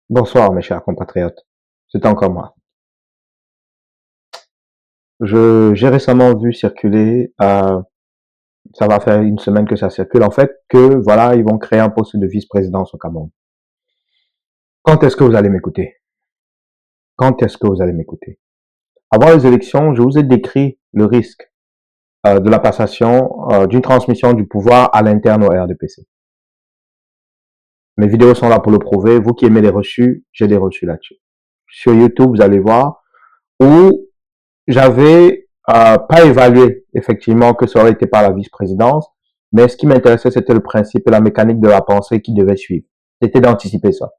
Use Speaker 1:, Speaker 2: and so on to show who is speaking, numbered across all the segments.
Speaker 1: Bonsoir mes chers compatriotes, c'est encore moi. J'ai récemment vu circuler, ça va faire une semaine que ça circule en fait, que voilà, ils vont créer un poste de vice-présidence au Cameroun. Quand est-ce que vous allez m'écouter? Quand est-ce que vous allez m'écouter? Avant les élections, je vous ai décrit le risque de la passation, d'une transmission du pouvoir à l'interne au RDPC. Mes vidéos sont là pour le prouver. Vous qui aimez les reçus, j'ai des reçus là-dessus. Sur YouTube, vous allez voir où j'avais pas évalué effectivement que ça aurait été par la vice-présidence, mais ce qui m'intéressait, c'était le principe et la mécanique de la pensée qui devait suivre. C'était d'anticiper ça.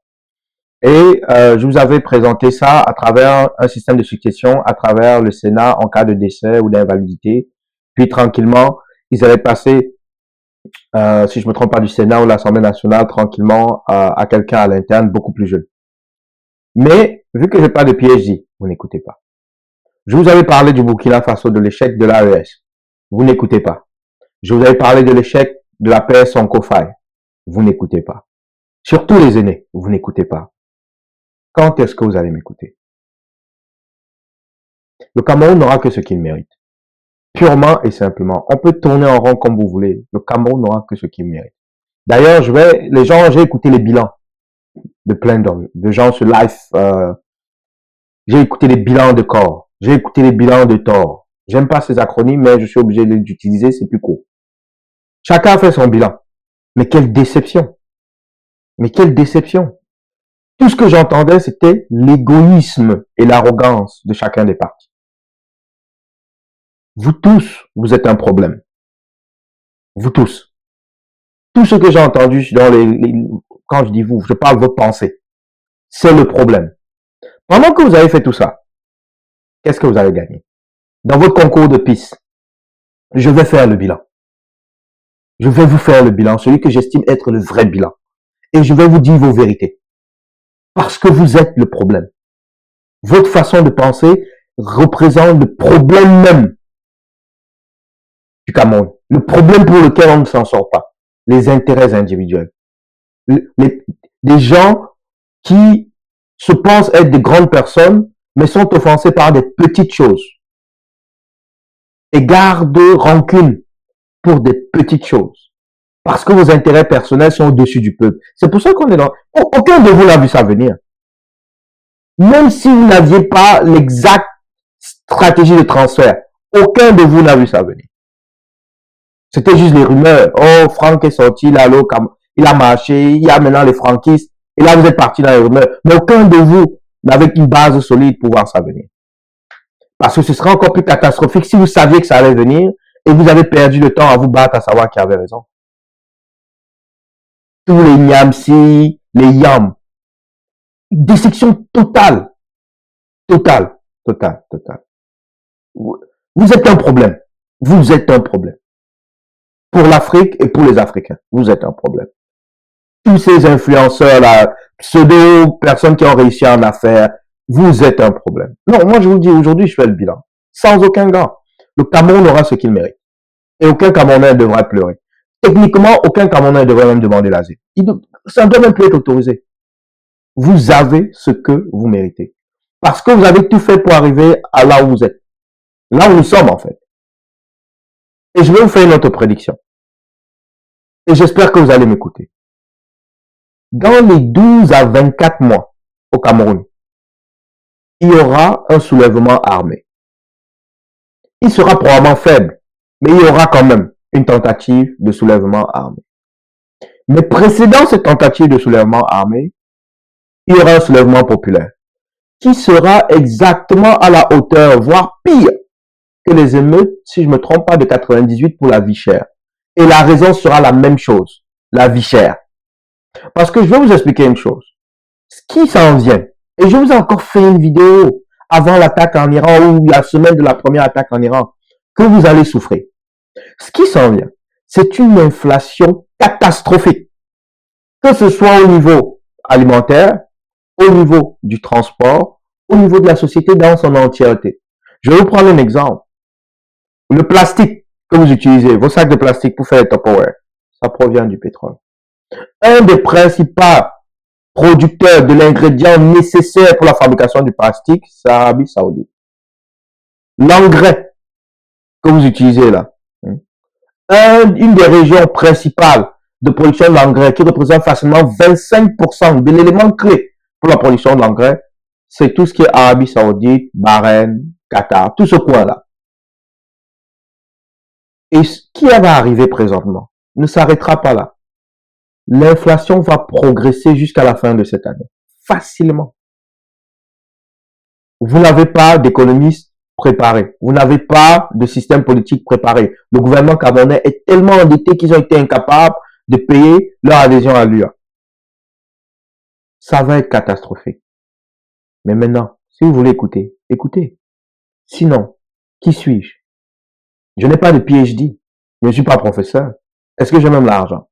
Speaker 1: Et je vous avais présenté ça à travers un système de succession, à travers le Sénat en cas de décès ou d'invalidité. Puis tranquillement, ils allaient passer, si je me trompe pas, du Sénat ou de l'Assemblée nationale, tranquillement à quelqu'un à l'interne, beaucoup plus jeune. Mais vu que j'ai pas de PhD, vous n'écoutez pas. Je vous avais parlé du Burkina Faso, de l'échec de l'AES. Vous n'écoutez pas. Je vous avais parlé de l'échec de la PS en COFAI. Vous n'écoutez pas. Surtout les aînés, vous n'écoutez pas. Quand est-ce que vous allez m'écouter? Le Cameroun n'aura que ce qu'il mérite. Purement et simplement. On peut tourner en rond comme vous voulez. Le Cameroun n'aura que ce qu'il mérite. D'ailleurs, j'ai écouté les bilans de plein de gens sur live. J'ai écouté les bilans de corps. J'ai écouté les bilans de tort. J'aime pas ces acronymes, mais je suis obligé d'utiliser, c'est plus court. Chacun a fait son bilan. Mais quelle déception. Mais quelle déception. Tout ce que j'entendais, c'était l'égoïsme et l'arrogance de chacun des partis. Vous tous, vous êtes un problème. Vous tous. Tout ce que j'ai entendu quand je dis vous, je parle de vos pensées. C'est le problème. Pendant que vous avez fait tout ça, qu'est-ce que vous avez gagné? Dans votre concours de piste, je vais faire le bilan. Je vais vous faire le bilan, celui que j'estime être le vrai bilan. Et je vais vous dire vos vérités. Parce que vous êtes le problème. Votre façon de penser représente le problème même du Cameroun. Le problème pour lequel on ne s'en sort pas. Les intérêts individuels. Des gens qui se pensent être des grandes personnes, mais sont offensés par des petites choses. Et gardent rancune pour des petites choses. Parce que vos intérêts personnels sont au-dessus du peuple. C'est pour ça qu'on est dans... Aucun de vous n'a vu ça venir. Même si vous n'aviez pas l'exacte stratégie de transfert, aucun de vous n'a vu ça venir. C'était juste les rumeurs. Oh, Franck est sorti, là, il a marché, il y a maintenant les franquistes. Et là, vous êtes parti dans les rumeurs. Mais aucun de vous n'avait une base solide pour voir ça venir. Parce que ce serait encore plus catastrophique si vous saviez que ça allait venir et vous avez perdu le temps à vous battre à savoir qui avait raison. Tous les Niamsi, les Yam. Déception totale. Totale. Totale. Totale. Vous êtes un problème. Vous êtes un problème. Pour l'Afrique et pour les Africains. Vous êtes un problème. Tous ces influenceurs-là, pseudo-personnes qui ont réussi en affaires, vous êtes un problème. Non, moi je vous dis, aujourd'hui, je fais le bilan. Sans aucun gant. Le Cameroun aura ce qu'il mérite. Et aucun Camerounais ne devra pleurer. Techniquement, aucun Camerounais ne devrait même demander l'asile. Ça ne doit même plus être autorisé. Vous avez ce que vous méritez. Parce que vous avez tout fait pour arriver à là où vous êtes. Là où nous sommes, en fait. Et je vais vous faire une autre prédiction. Et j'espère que vous allez m'écouter. Dans les 12 à 24 mois au Cameroun, il y aura un soulèvement armé. Il sera probablement faible, mais il y aura quand même une tentative de soulèvement armé. Mais précédant cette tentative de soulèvement armé, il y aura un soulèvement populaire qui sera exactement à la hauteur, voire pire, que les émeutes, si je ne me trompe pas, de 98 pour la vie chère. Et la raison sera la même chose, la vie chère. Parce que je vais vous expliquer une chose. Ce qui s'en vient, et je vous ai encore fait une vidéo avant l'attaque en Iran ou la semaine de la première attaque en Iran, que vous allez souffrir. Ce qui s'en vient, c'est une inflation catastrophique. Que ce soit au niveau alimentaire, au niveau du transport, au niveau de la société dans son entièreté. Je vais vous prendre un exemple. Le plastique que vous utilisez, vos sacs de plastique pour faire les Tupperware, ça provient du pétrole. Un des principaux producteur de l'ingrédient nécessaire pour la fabrication du plastique, c'est l'Arabie Saoudite. L'engrais que vous utilisez là, une des régions principales de production d'engrais qui représente facilement 25% de l'élément clé pour la production d'engrais, c'est tout ce qui est Arabie Saoudite, Bahreïn, Qatar, tout ce coin-là. Et ce qui va arriver présentement ne s'arrêtera pas là. L'inflation va progresser jusqu'à la fin de cette année. Facilement. Vous n'avez pas d'économistes préparés. Vous n'avez pas de système politique préparé. Le gouvernement camerounais est tellement endetté qu'ils ont été incapables de payer leur adhésion à l'UA. Ça va être catastrophique. Mais maintenant, si vous voulez écouter, écoutez. Sinon, qui suis-je? Je n'ai pas de PhD. Je ne suis pas professeur. Est-ce que j'ai même l'argent?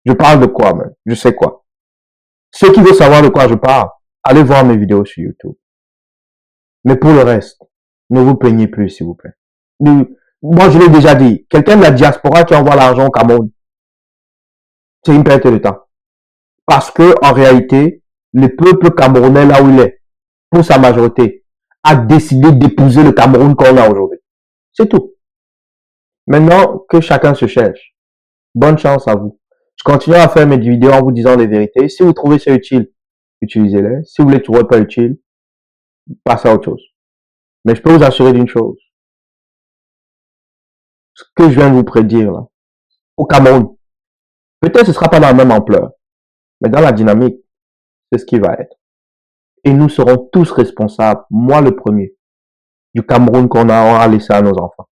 Speaker 1: Je parle de quoi même? Je sais quoi. Ceux qui veulent savoir de quoi je parle, allez voir mes vidéos sur YouTube. Mais pour le reste, ne vous plaignez plus, s'il vous plaît. Moi, je l'ai déjà dit. Quelqu'un de la diaspora qui envoie l'argent au Cameroun, c'est une perte de temps. Parce que, en réalité, le peuple camerounais, là où il est, pour sa majorité, a décidé d'épouser le Cameroun qu'on a aujourd'hui. C'est tout. Maintenant, que chacun se cherche. Bonne chance à vous. Je continue à faire mes vidéos en vous disant les vérités. Si vous trouvez ça utile, utilisez-les. Si vous ne les trouvez pas utiles, passez à autre chose. Mais je peux vous assurer d'une chose. Ce que je viens de vous prédire, là, au Cameroun, peut-être ce ne sera pas dans la même ampleur, mais dans la dynamique, c'est ce qui va être. Et nous serons tous responsables, moi le premier, du Cameroun qu'on aura laissé à nos enfants.